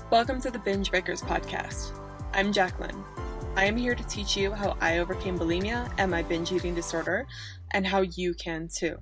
Welcome to the Binge Breakers podcast. I'm Jacqueline. I am here to teach you how I overcame bulimia and my binge eating disorder, and how you can too.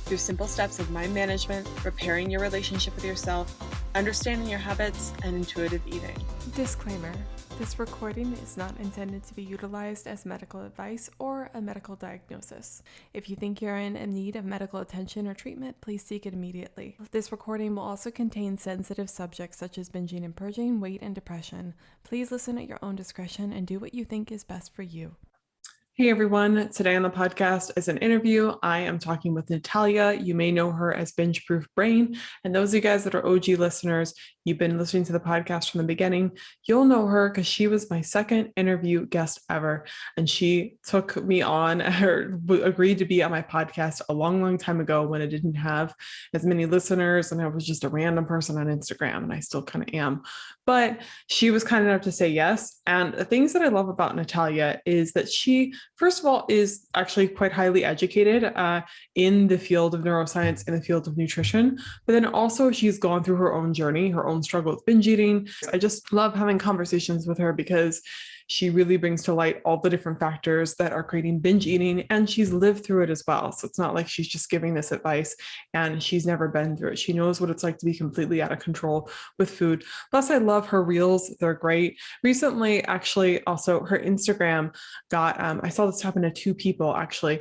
Through simple steps of mind management, repairing your relationship with yourself, understanding your habits, and intuitive eating. Disclaimer. This recording is not intended to be utilized as medical advice or a medical diagnosis. If you think you're in need of medical attention or treatment, please seek it immediately. This recording will also contain sensitive subjects such as binging and purging, weight, and depression. Please listen at your own discretion and do what you think is best for you. Hey everyone, today on the podcast is an interview. I am talking with Natalia. You may know her as Binge Proof Brain. And those of you guys that are OG listeners, you've been listening to the podcast from the beginning, you'll know her because she was my second interview guest ever. And she took me on or agreed to be on my podcast a long time ago when it didn't have as many listeners and I was just a random person on Instagram, and I still kind of am. But she was kind enough to say yes. And the things that I love about Natalia is that she, first of all, is actually quite highly educated in the field of neuroscience, in the field of nutrition, but then also she's gone through her own journey, her own struggle with binge eating. I just love having conversations with her because she really brings to light all the different factors that are creating binge eating, and she's lived through it as well. So it's not like she's just giving this advice and she's never been through it. She knows what it's like to be completely out of control with food. Plus, I love her reels. They're great. Recently, actually, also her Instagram got, I saw this happen to two people actually.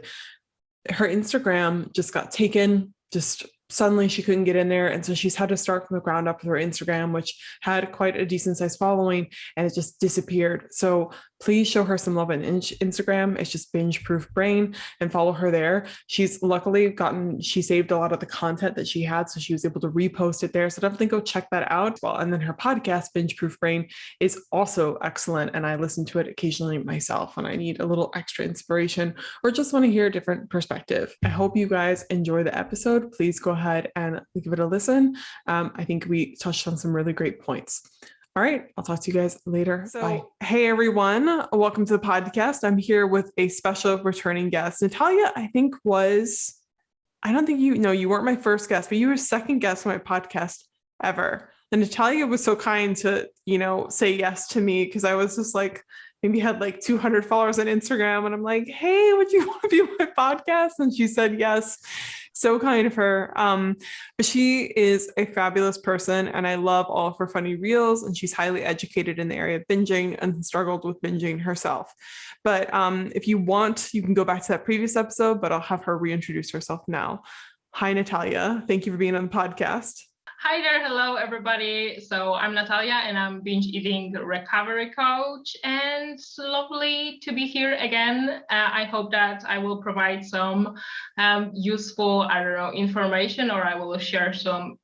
Her Instagram just got taken, just suddenly she couldn't get in there. And so she's had to start from the ground up with her Instagram, which had quite a decent sized following, and it just disappeared. So please show her some love on Instagram. It's just Binge Proof Brain, and follow her there. She's luckily she saved a lot of the content that she had, so she was able to repost it there. So definitely go check that out. Well, and then her podcast, Binge Proof Brain, is also excellent. And I listen to it occasionally myself when I need a little extra inspiration or just want to hear a different perspective. I hope you guys enjoy the episode. Please go ahead and give it a listen. I think we touched on some really great points. All right, I'll talk to you guys later. Bye. Hey everyone, welcome to the podcast. I'm here with a special returning guest. Natalia, I don't think you weren't my first guest, but you were second guest on my podcast ever. And Natalia was so kind to, say yes to me because I was just like, maybe had like 200 followers on Instagram. And I'm like, hey, would you want to be on my podcast? And she said yes. So kind of her. But she is a fabulous person, and I love all of her funny reels, and she's highly educated in the area of binging and struggled with binging herself. But if you want, you can go back to that previous episode, but I'll have her reintroduce herself now. Hi, Natalia. Thank you for being on the podcast. Hi there. Hello, everybody. So I'm Natalia, and I'm binge eating recovery coach, and it's lovely to be here again. I hope that I will provide some useful, information, or I will share some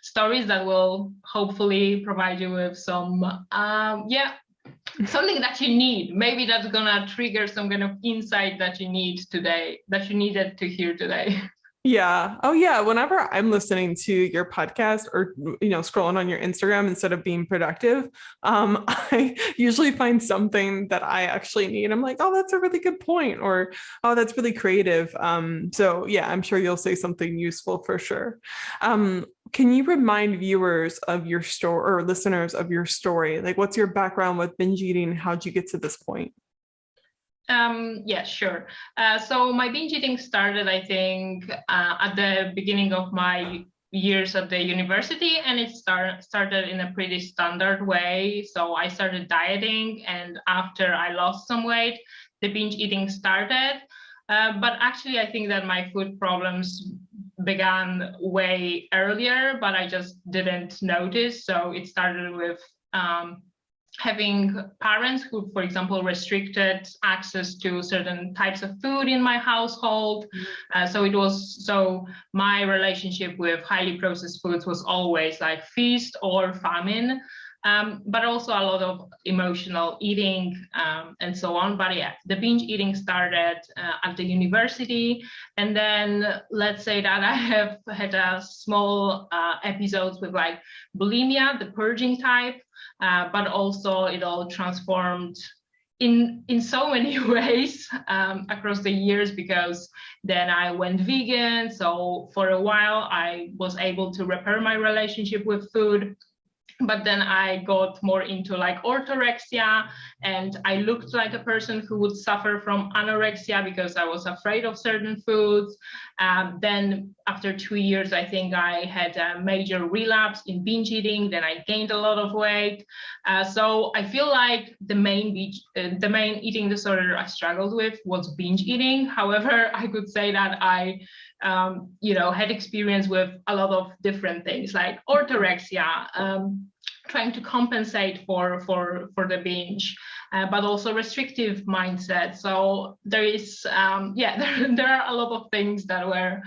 stories that will hopefully provide you with some, something that you need. Maybe that's gonna trigger some kind of insight that you need today, that you needed to hear today. Yeah. Oh yeah. Whenever I'm listening to your podcast or, scrolling on your Instagram instead of being productive, I usually find something that I actually need. I'm like, oh, that's a really good point. Or, oh, that's really creative. So yeah, I'm sure you'll say something useful for sure. Can you remind viewers of your story or listeners of your story? Like, what's your background with binge eating? How'd you get to this point? Yeah, sure. So my binge eating started, I think, at the beginning of my years at the university, and it started in a pretty standard way. So I started dieting, and after I lost some weight, the binge eating started. But actually, I think that my food problems began way earlier, but I just didn't notice. So it started with having parents who, for example, restricted access to certain types of food in my household. So my relationship with highly processed foods was always like feast or famine, but also a lot of emotional eating and so on. But yeah, the binge eating started at the university. And then let's say that I have had a small episodes with like bulimia, the purging type, but also it all transformed in so many ways across the years, because then I went vegan. So for a while, I was able to repair my relationship with food. But then I got more into like orthorexia, and I looked like a person who would suffer from anorexia because I was afraid of certain foods. Then after 2 years, I think I had a major relapse in binge eating. Then I gained a lot of weight. So I feel like the main eating disorder I struggled with was binge eating. However, I could say that I had experience with a lot of different things like orthorexia, trying to compensate for the binge, but also restrictive mindset. So there is, there are a lot of things that were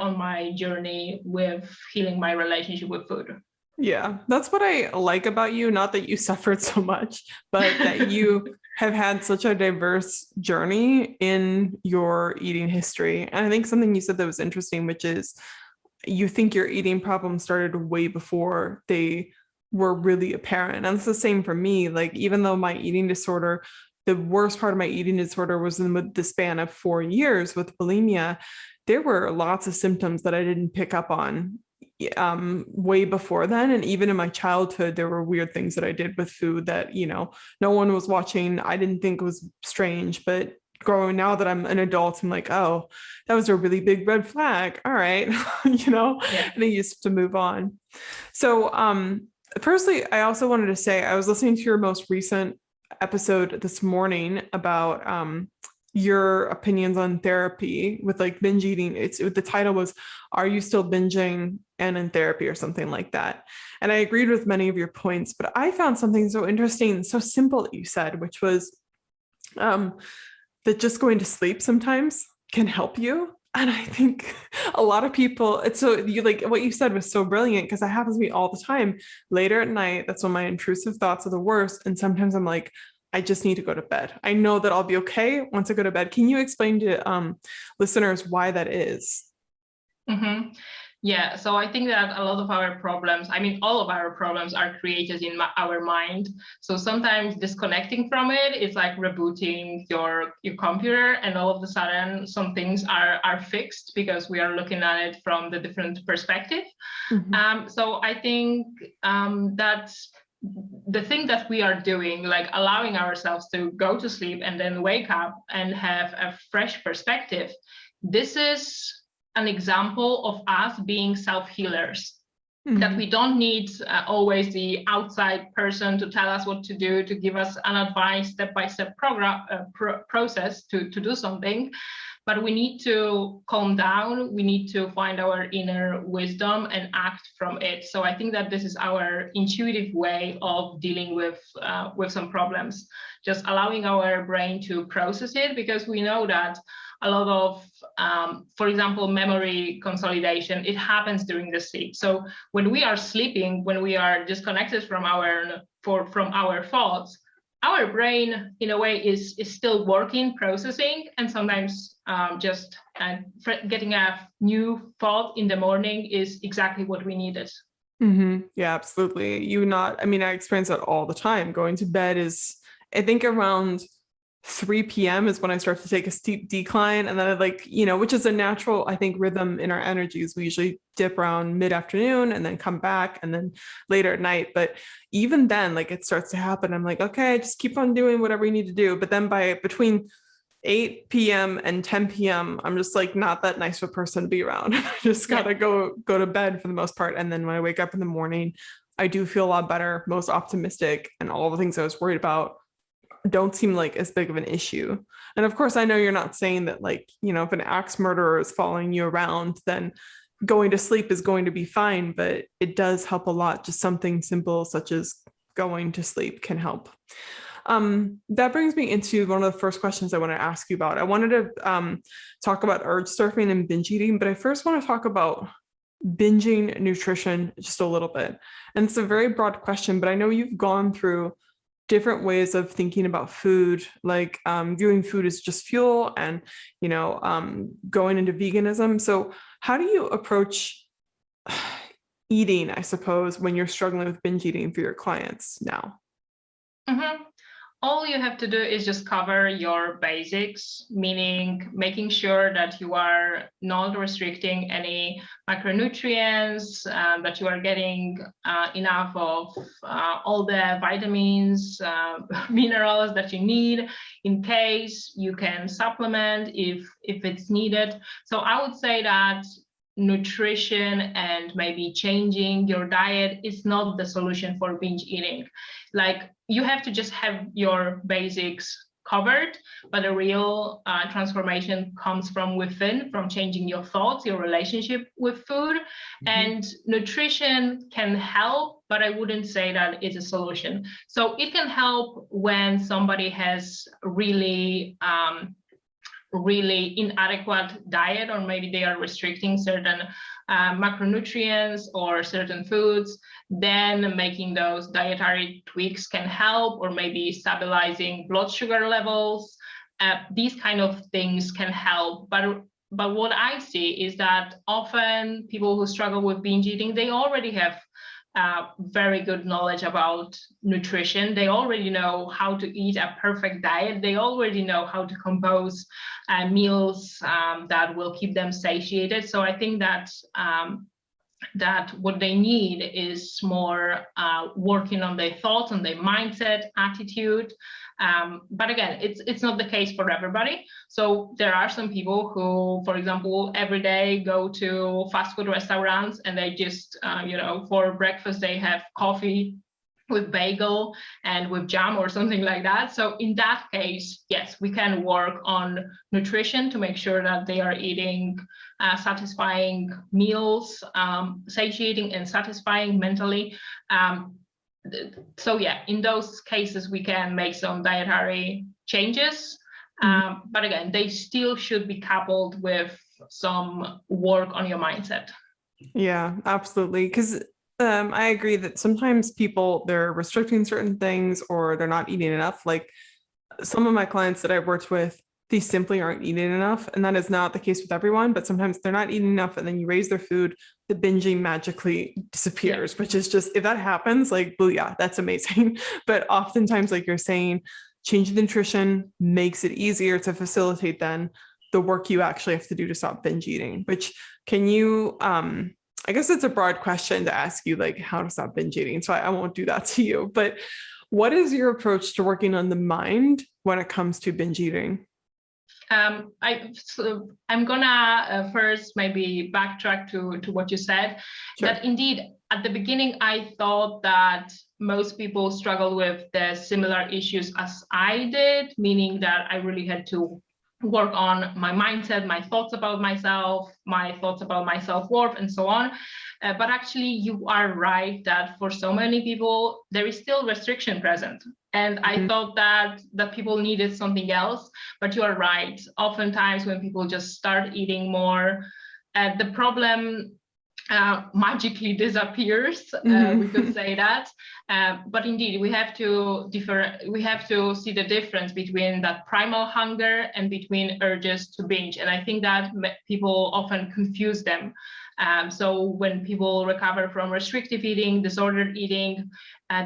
on my journey with healing my relationship with food. Yeah, that's what I like about you. Not that you suffered so much, but that you have had such a diverse journey in your eating history. And I think something you said that was interesting, which is you think your eating problems started way before they were really apparent. And it's the same for me. Like, even though my eating disorder, the worst part of my eating disorder was in the span of 4 years with bulimia, there were lots of symptoms that I didn't pick up on way before then. And even in my childhood, there were weird things that I did with food that, no one was watching. I didn't think was strange, but growing now that I'm an adult, I'm like, oh, that was a really big red flag. All right. Yeah. And I used to move on. So firstly, I also wanted to say, I was listening to your most recent episode this morning about your opinions on therapy with like binge eating. The title was, "Are you still binging and in therapy?" or something like that. And I agreed with many of your points, but I found something so interesting, so simple that you said, which was that just going to sleep sometimes can help you. And I think a lot of people, it's so you like what you said was so brilliant, because that happens to me all the time. Later at night, that's when my intrusive thoughts are the worst. And sometimes I'm like, I just need to go to bed. I know that I'll be okay once I go to bed. Can you explain to listeners why that is? Mm-hmm. Yeah, so I think that a lot of our problems, all of our problems are created in our mind. So sometimes disconnecting from it is like rebooting your computer, and all of a sudden some things are fixed because we are looking at it from the different perspective. Mm-hmm. So I think that's the thing that we are doing, like allowing ourselves to go to sleep and then wake up and have a fresh perspective. This is an example of us being self-healers, that we don't need always the outside person to tell us what to do, to give us an advice, step-by-step process to do something. But we need to calm down. We need to find our inner wisdom and act from it. So I think that this is our intuitive way of dealing with some problems, just allowing our brain to process it, because we know that a lot of, for example, memory consolidation, it happens during the sleep. So when we are sleeping, when we are disconnected from our thoughts, our brain, in a way, is still working, processing, and sometimes just getting a new thought in the morning is exactly what we needed. Mm-hmm. Yeah, absolutely. I experience that all the time. Going to bed is, I think, around 3 p.m. is when I start to take a steep decline. And then which is a natural, I think, rhythm in our energies. We usually dip around mid-afternoon and then come back and then later at night. But even then, it starts to happen. I'm like, okay, just keep on doing whatever you need to do. But then between 8 p.m. and 10 p.m., I'm just not that nice of a person to be around. I just gotta go to bed for the most part. And then when I wake up in the morning, I do feel a lot better, most optimistic, and all the things I was worried about don't seem like as big of an issue. And of course, I know you're not saying that if an axe murderer is following you around, then going to sleep is going to be fine, but it does help a lot. Just something simple such as going to sleep can help. That brings me into one of the first questions I want to ask you about. I wanted to talk about urge surfing and binge eating, but I first want to talk about binging nutrition just a little bit. And it's a very broad question, but I know you've gone through different ways of thinking about food, like viewing food as just fuel and, going into veganism. So how do you approach eating, I suppose, when you're struggling with binge eating for your clients now? Mm-hmm. All you have to do is just cover your basics, meaning making sure that you are not restricting any macronutrients, that you are getting enough of all the vitamins, minerals that you need. In case you can supplement if it's needed. So I would say that nutrition and maybe changing your diet is not the solution for binge eating. Like, you have to just have your basics covered, but the real transformation comes from within, from changing your thoughts, your relationship with food. And nutrition can help, but I wouldn't say that it's a solution. So it can help when somebody has really inadequate diet, or maybe they are restricting certain macronutrients or certain foods. Then making those dietary tweaks can help, or maybe stabilizing blood sugar levels. These kind of things can help. But what I see is that often people who struggle with binge eating, they already have very good knowledge about nutrition. They already know how to eat a perfect diet. They already know how to compose meals that will keep them satiated. So I think that that what they need is more working on their thoughts, on their mindset, attitude. But again, it's not the case for everybody. So there are some people who, for example, every day go to fast food restaurants and they just, for breakfast, they have coffee with bagel and with jam or something like that. So in that case, yes, we can work on nutrition to make sure that they are eating satisfying meals, satiating and satisfying mentally. So yeah, in those cases, we can make some dietary changes. But again, they still should be coupled with some work on your mindset. Yeah, absolutely. Because I agree that sometimes people, they're restricting certain things or they're not eating enough. Like some of my clients that I've worked with, they simply aren't eating enough. And that is not the case with everyone, but sometimes they're not eating enough and then you raise their food, the binging magically disappears, which is just, if that happens, like, booyah, that's amazing. But oftentimes, like you're saying, changing the nutrition makes it easier to facilitate then the work you actually have to do to stop binge eating. Which can you, I guess it's a broad question to ask you, like how to stop binge eating. So I won't do that to you, but what is your approach to working on the mind when it comes to binge eating? I'm gonna first maybe backtrack to what you said. Sure. That indeed, at the beginning, I thought that most people struggle with the similar issues as I did, meaning that I really had to work on my mindset, my thoughts about myself, my thoughts about my self-worth, and so on. But actually, you are right that for so many people, there is still restriction present. And I thought that people needed something else, but you are right. Oftentimes when people just start eating more, the problem magically disappears. We could say that. But indeed, we have to see the difference between that primal hunger and between urges to binge. And I think that people often confuse them. So when people recover from restrictive eating, disordered eating,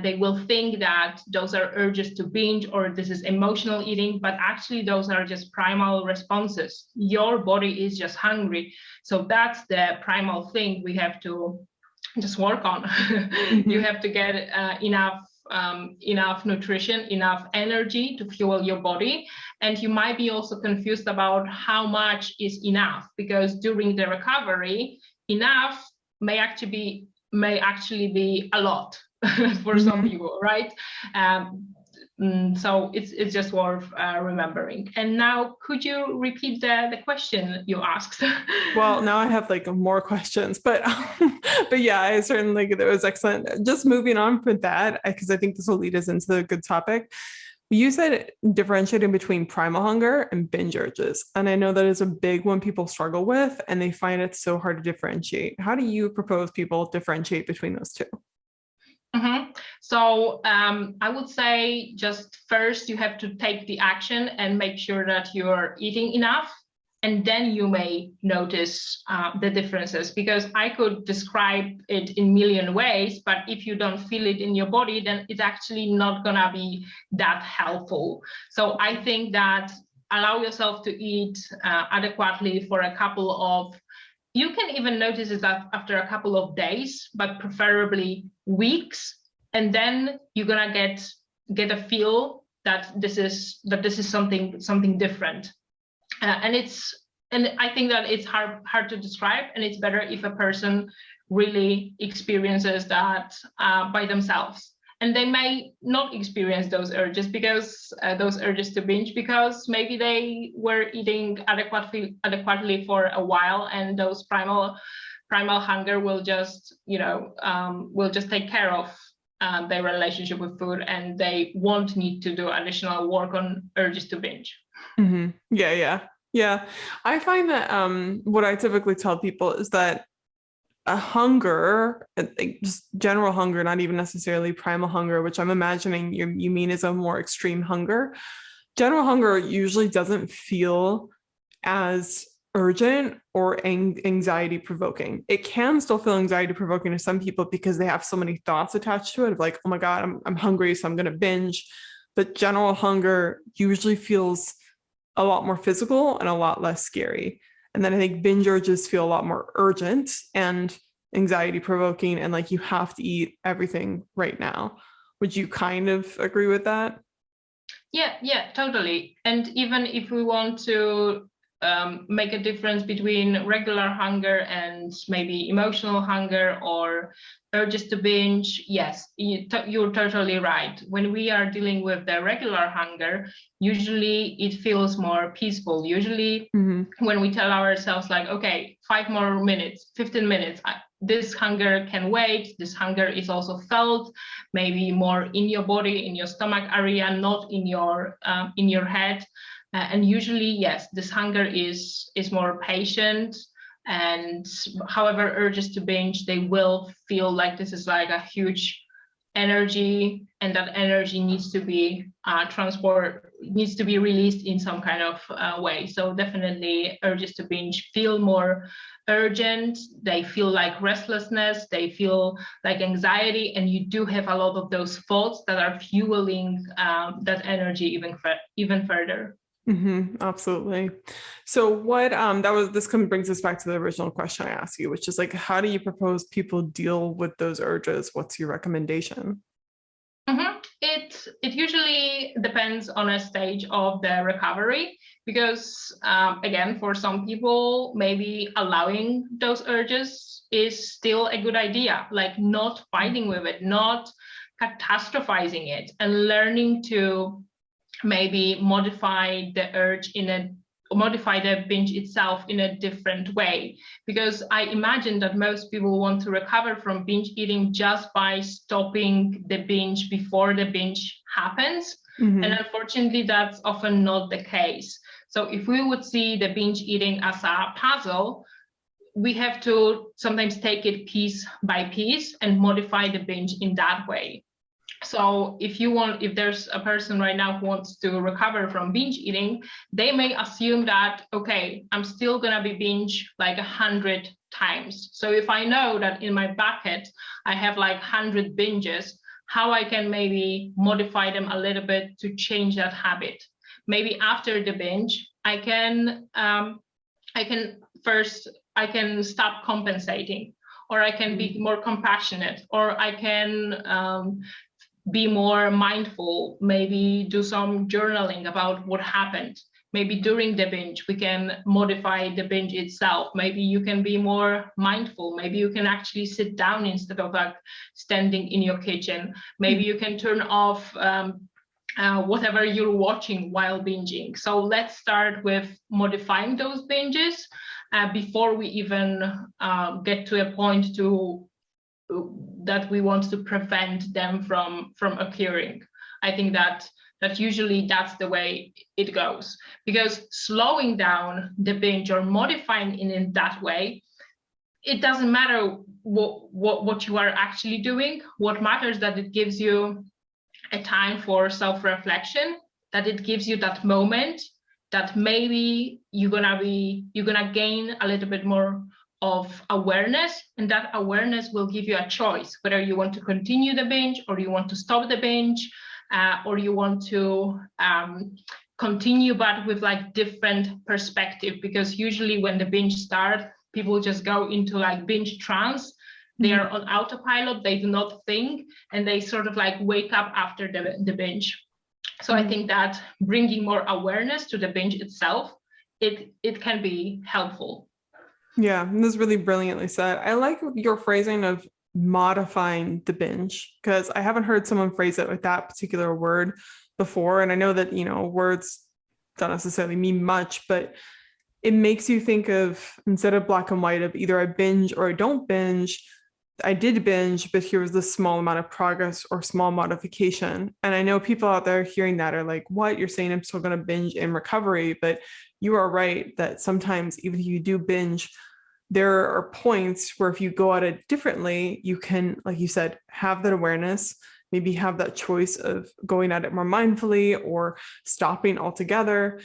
they will think that those are urges to binge or this is emotional eating, but actually those are just primal responses. Your body is just hungry. So that's the primal thing we have to just work on. You have to get enough nutrition, enough energy to fuel your body. And you might be also confused about how much is enough, because during the recovery, enough may actually be a lot for some people, right? So it's just worth remembering. And now, could you repeat the question you asked? Well, now I have like more questions, but yeah, I certainly think it was excellent. Just moving on with that, because I think this will lead us into a good topic. You said differentiating between primal hunger and binge urges. And I know that is a big one people struggle with, and they find it so hard to differentiate. How do you propose people differentiate between those two? So I would say just first you have to take the action and make sure that you're eating enough. and then you may notice the differences, because I could describe it in a million ways, but if you don't feel it in your body, then it's actually not gonna be that helpful. So I think that allow yourself to eat adequately for a couple of, you can even notice it after a couple of days, but preferably weeks, and then you're gonna get a feel that this is something different. And I think that it's hard to describe, and it's better if a person really experiences that by themselves. And they may not experience those urges to binge, because maybe they were eating adequately for a while, and those primal hunger will just take care of their relationship with food, and they won't need to do additional work on urges to binge. Mm-hmm. Yeah. I find that what I typically tell people is that a hunger, just general hunger, not even necessarily primal hunger, which I'm imagining you mean is a more extreme hunger. General hunger usually doesn't feel as urgent or anxiety provoking. It can still feel anxiety provoking to some people because they have so many thoughts attached to it of like, oh my God, I'm hungry, so I'm going to binge. But general hunger usually feels a lot more physical and a lot less scary. And then I think binge urges feel a lot more urgent and anxiety provoking, and like you have to eat everything right now. Would you kind of agree with that? Yeah, totally. And even if we want to make a difference between regular hunger and maybe emotional hunger or urges to binge, yes, you're totally right. When we are dealing with the regular hunger, usually it feels more peaceful. Usually when we tell ourselves like, okay, 5 more minutes, 15 minutes, this hunger can wait. This hunger is also felt maybe more in your body, in your stomach area, not in your head. And usually, yes, this hunger is more patient. And however, urges to binge, they will feel like this is like a huge energy, and that energy needs to be released in some kind of way. So definitely urges to binge feel more urgent. They feel like restlessness, they feel like anxiety, and you do have a lot of those thoughts that are fueling that energy even further. Absolutely. So what brings us back to the original question I asked you, which is like, how do you propose people deal with those urges? What's your recommendation? It usually depends on a stage of the recovery, because again, for some people, maybe allowing those urges is still a good idea, like not fighting with it, not catastrophizing it, and learning to maybe modify the binge itself in a different way. Because I imagine that most people want to recover from binge eating just by stopping the binge before the binge happens. And unfortunately, that's often not the case. So if we would see the binge eating as a puzzle, we have to sometimes take it piece by piece and modify the binge in that way. So if there's a person right now who wants to recover from binge eating, they may assume that, okay, I'm still gonna be binge like 100 times. So if I know that in my bucket, I have like 100 binges, how I can maybe modify them a little bit to change that habit. Maybe after the binge, I can stop compensating, or I can be more compassionate, or I can be more mindful, maybe do some journaling about what happened. Maybe during the binge, we can modify the binge itself. Maybe you can be more mindful. Maybe you can actually sit down instead of like standing in your kitchen. Maybe you can turn off whatever you're watching while binging. So let's start with modifying those binges before we even get to a point that we want to prevent them from occurring. I think that usually that's the way it goes, because slowing down the binge or modifying it in that way, it doesn't matter what you are actually doing. What matters that it gives you a time for self-reflection, that it gives you that moment that maybe you're gonna gain a little bit more of awareness, and that awareness will give you a choice whether you want to continue the binge or you want to stop the binge, or you want to continue but with like different perspective, because usually when the binge starts, people just go into like binge trance. They are on autopilot, they do not think, and they sort of like wake up after the binge. So I think that bringing more awareness to the binge itself, it can be helpful. Yeah, this is really brilliantly said. I like your phrasing of modifying the binge, because I haven't heard someone phrase it with that particular word before. And I know that, words don't necessarily mean much, but it makes you think of, instead of black and white, of either I binge or I don't binge. I did binge, but here was this small amount of progress or small modification. And I know people out there hearing that are like, what? You're saying I'm still going to binge in recovery? But you are right that sometimes even if you do binge, there are points where if you go at it differently, you can, like you said, have that awareness, maybe have that choice of going at it more mindfully or stopping altogether.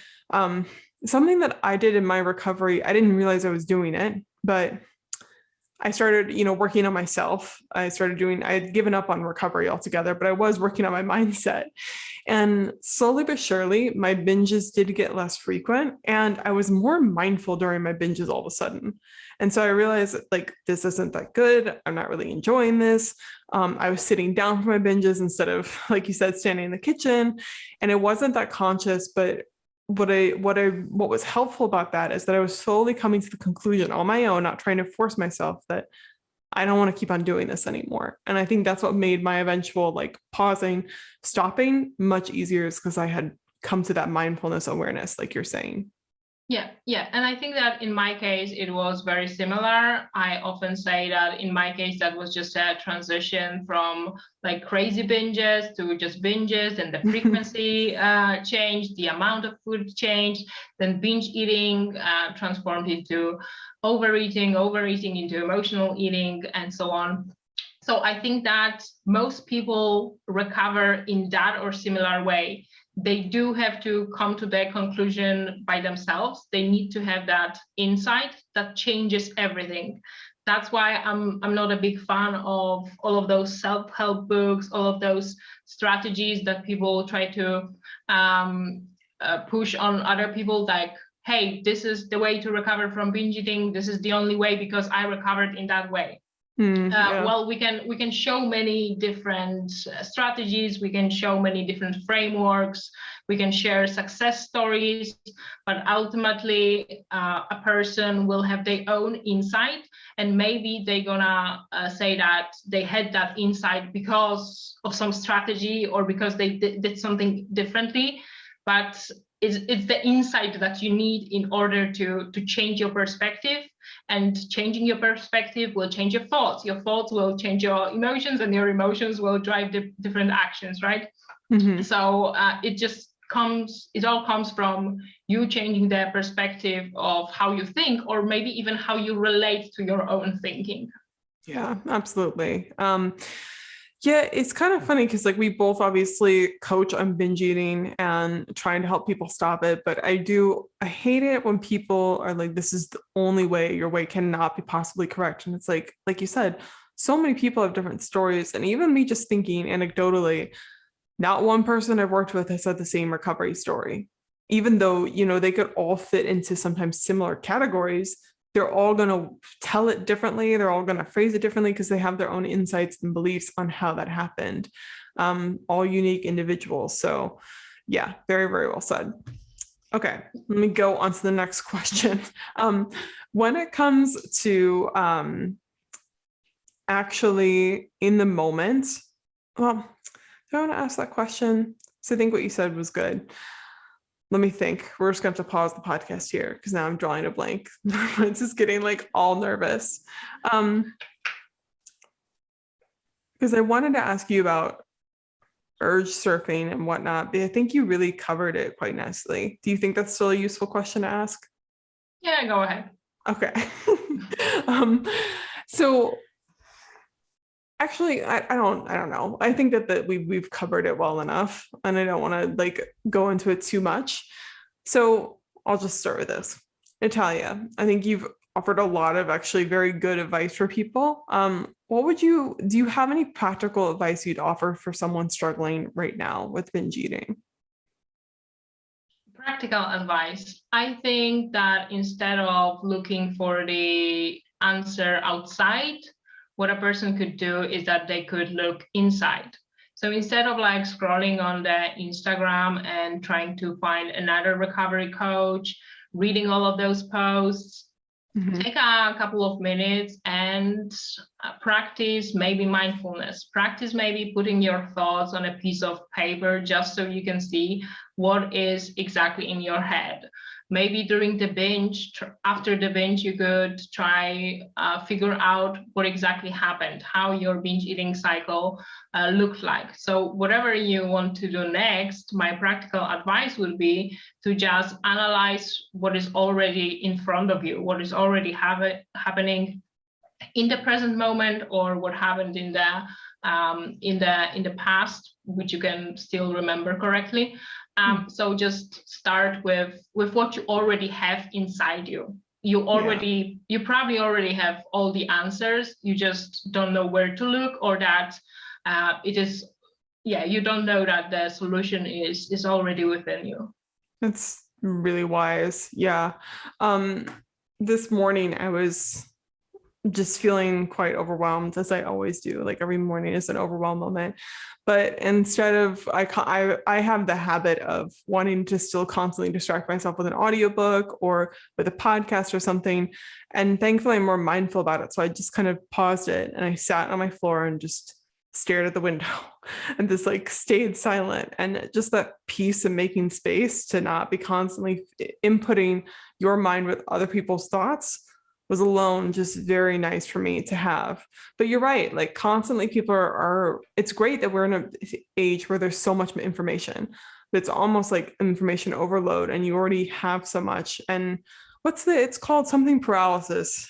Something that I did in my recovery, I didn't realize I was doing it, but I started, working on myself. I had given up on recovery altogether, but I was working on my mindset. And slowly but surely, my binges did get less frequent, and I was more mindful during my binges all of a sudden. And so I realized that, like, this isn't that good. I'm not really enjoying this. I was sitting down for my binges instead of, like you said, standing in the kitchen. And it wasn't that conscious, but what was helpful about that is that I was slowly coming to the conclusion on my own, not trying to force myself, that I don't want to keep on doing this anymore. And I think that's what made my eventual like pausing, stopping much easier, is because I had come to that mindfulness awareness, like you're saying. Yeah. And I think that in my case, it was very similar. I often say that in my case, that was just a transition from like crazy binges to just binges, and the frequency changed, the amount of food changed, then binge eating transformed into overeating into emotional eating, and so on. So I think that most people recover in that or similar way. They do have to come to their conclusion by themselves. They need to have that insight that changes everything. That's why I'm not a big fan of all of those self-help books, all of those strategies that people try to push on other people, like, hey, this is the way to recover from binge eating. This is the only way because I recovered in that way. Well, we can show many different strategies, we can show many different frameworks, we can share success stories, but ultimately a person will have their own insight, and maybe they're gonna say that they had that insight because of some strategy or because they did something differently, but it's the insight that you need in order to change your perspective. And changing your perspective will change your thoughts. Your thoughts will change your emotions, and your emotions will drive different actions, right? Mm-hmm. So it all comes from you changing the perspective of how you think, or maybe even how you relate to your own thinking. Yeah, absolutely. Yeah, it's kind of funny because like we both obviously coach on binge eating and trying to help people stop it. But I hate it when people are like, this is the only way, your way cannot be possibly correct. And it's like you said, so many people have different stories. And even me just thinking anecdotally, not one person I've worked with has had the same recovery story, even though, they could all fit into sometimes similar categories. They're all going to tell it differently. They're all going to phrase it differently because they have their own insights and beliefs on how that happened. All unique individuals. So yeah, very, very well said. Okay, let me go on to the next question. When it comes to actually in the moment, well, do I want to ask that question? So I think what you said was good. Let me think. We're just going to have to pause the podcast here because now I'm drawing a blank. It's just getting like all nervous. Because I wanted to ask you about urge surfing and whatnot, but I think you really covered it quite nicely. Do you think that's still a useful question to ask? Yeah, go ahead. Okay. So actually, I don't know. I think that we've covered it well enough, and I don't want to like go into it too much. So I'll just start with this. Natalia, I think you've offered a lot of actually very good advice for people. Do you have any practical advice you'd offer for someone struggling right now with binge eating? Practical advice. I think that instead of looking for the answer outside, what a person could do is that they could look inside. So instead of like scrolling on the Instagram and trying to find another recovery coach, reading all of those posts, take a couple of minutes and practice maybe mindfulness. Practice maybe putting your thoughts on a piece of paper just so you can see what is exactly in your head. Maybe during the binge, after the binge, you could try figure out what exactly happened, how your binge eating cycle looked like. So whatever you want to do next, my practical advice would be to just analyze what is already in front of you, what is already happening in the present moment, or what happened in the past, which you can still remember correctly. So just start with what you already have inside you. You probably already have all the answers. You just don't know where to look, or that you don't know that the solution is already within you. That's really wise. Yeah. This morning I was just feeling quite overwhelmed, as I always do. Like every morning is an overwhelm moment. But instead of, I have the habit of wanting to still constantly distract myself with an audiobook or with a podcast or something. And thankfully I'm more mindful about it. So I just kind of paused it and I sat on my floor and just stared at the window and just like stayed silent. And just that peace of making space to not be constantly inputting your mind with other people's thoughts was alone just very nice for me to have. But you're right, like constantly people are it's great that we're in an age where there's so much information, but it's almost like information overload and you already have so much. And it's called something paralysis.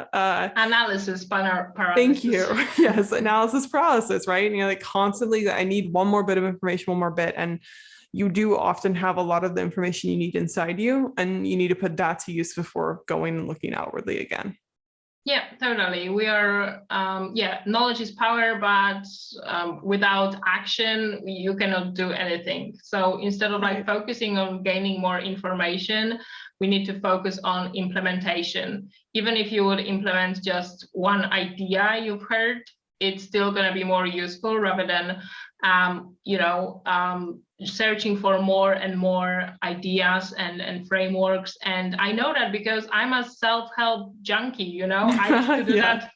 Analysis paralysis. Thank you. Yes, analysis paralysis, right? And like constantly, I need one more bit of information, one more bit. And you do often have a lot of the information you need inside you, and you need to put that to use before going and looking outwardly again. Yeah, totally. We are, knowledge is power, but without action, you cannot do anything. So instead of like focusing on gaining more information, we need to focus on implementation. Even if you would implement just one idea you've heard, it's still going to be more useful rather than, searching for more and more ideas and frameworks. And I know that because I'm a self-help junkie, I used to do that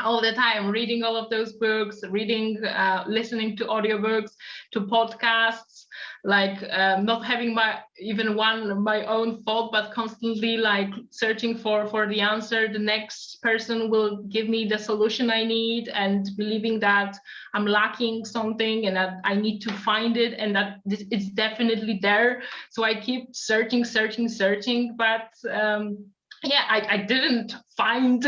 all the time, reading all of those books, listening to audiobooks, to podcasts, like not having my own thought, but constantly like searching for the answer. The next person will give me the solution I need, and believing that I'm lacking something and that I need to find it and that it's definitely there. So I keep searching, but I didn't find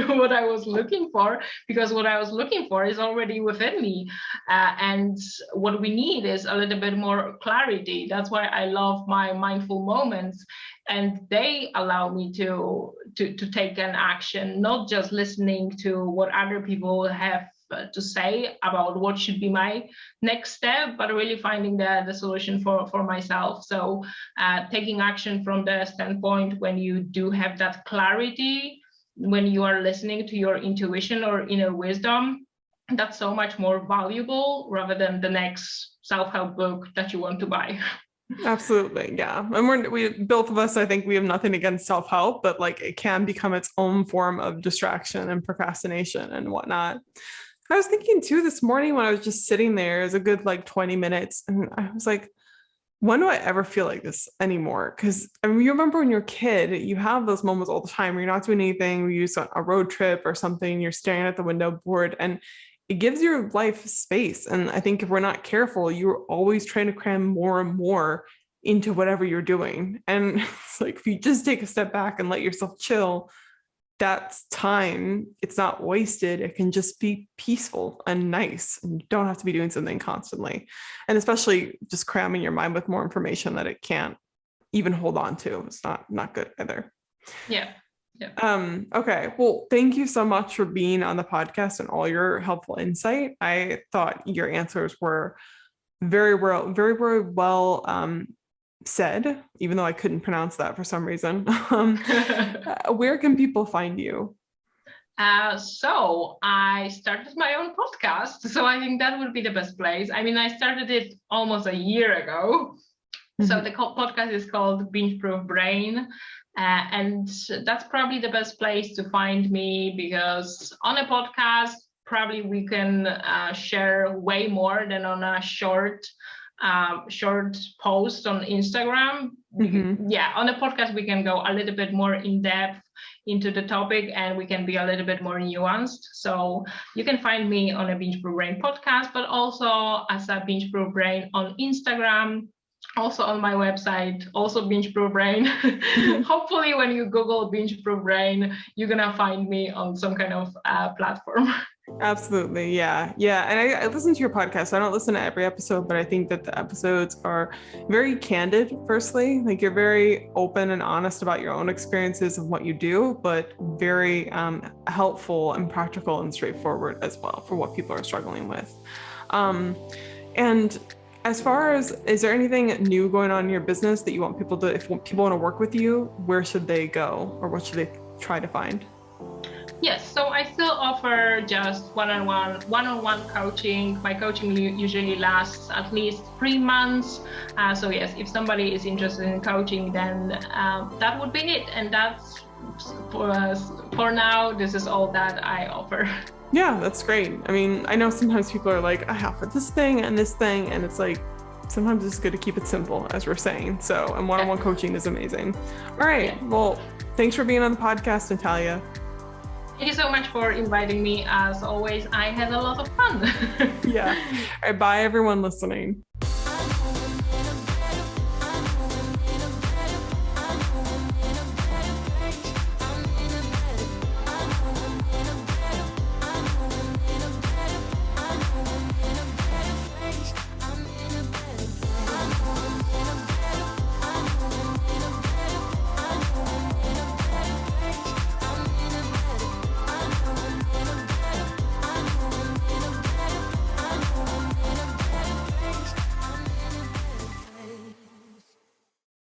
what I was looking for, because what I was looking for is already within me. And what we need is a little bit more clarity. That's why I love my mindful moments. And they allow me to take an action, not just listening to what other people have to say about what should be my next step, but really finding the solution for myself. So taking action from the standpoint when you do have that clarity, when you are listening to your intuition or inner wisdom, that's so much more valuable rather than the next self-help book that you want to buy. Absolutely. Yeah. And we both of us, I think we have nothing against self-help, but like it can become its own form of distraction and procrastination and whatnot. I was thinking too this morning when I was just sitting there, it was a good like 20 minutes. And I was like, when do I ever feel like this anymore? Because I mean, you remember when you're a kid, you have those moments all the time where you're not doing anything, where you're on a road trip or something, you're staring at the window bored, and it gives your life space. And I think if we're not careful, you're always trying to cram more and more into whatever you're doing. And it's like, if you just take a step back and let yourself chill, that's time. It's not wasted. It can just be peaceful and nice. And you don't have to be doing something constantly. And especially just cramming your mind with more information that it can't even hold on to. It's not good either. Yeah. Okay. Well, thank you so much for being on the podcast and all your helpful insight. I thought your answers were very well said, even though I couldn't pronounce that for some reason. Where can people find you? So I started my own podcast. So I think that would be the best place. I mean, I started it almost a year ago. So the podcast is called Binge Proof Brain. And that's probably the best place to find me, because on a podcast, probably we can share way more than on a short post on Instagram. Yeah, on a podcast, we can go a little bit more in depth into the topic, and we can be a little bit more nuanced. So you can find me on a Binge Proof Brain podcast, but also as a Binge Proof Brain on Instagram. Also on my website, also Binge Proof Brain. Hopefully when you Google Binge Proof Brain, you're gonna find me on some kind of platform. Absolutely. Yeah. And I listen to your podcast. I don't listen to every episode, but I think that the episodes are very candid, firstly. Like, you're very open and honest about your own experiences of what you do, but very helpful and practical and straightforward as well for what people are struggling with. And as far as, is there anything new going on in your business that you want people to, if people want to work with you, where should they go, or what should they try to find? Yes, so I still offer just one-on-one coaching. My coaching usually lasts at least 3 months. So yes, if somebody is interested in coaching, then that would be it. And that's for now, this is all that I offer. Yeah, that's great. I mean, I know sometimes people are like, I offer this thing, and it's like, sometimes it's good to keep it simple, as we're saying. So, and one-on-one coaching is amazing. All right. Well, thanks for being on the podcast, Natalia. Thank you so much for inviting me. As always, I had a lot of fun. Yeah. All right, bye, everyone listening.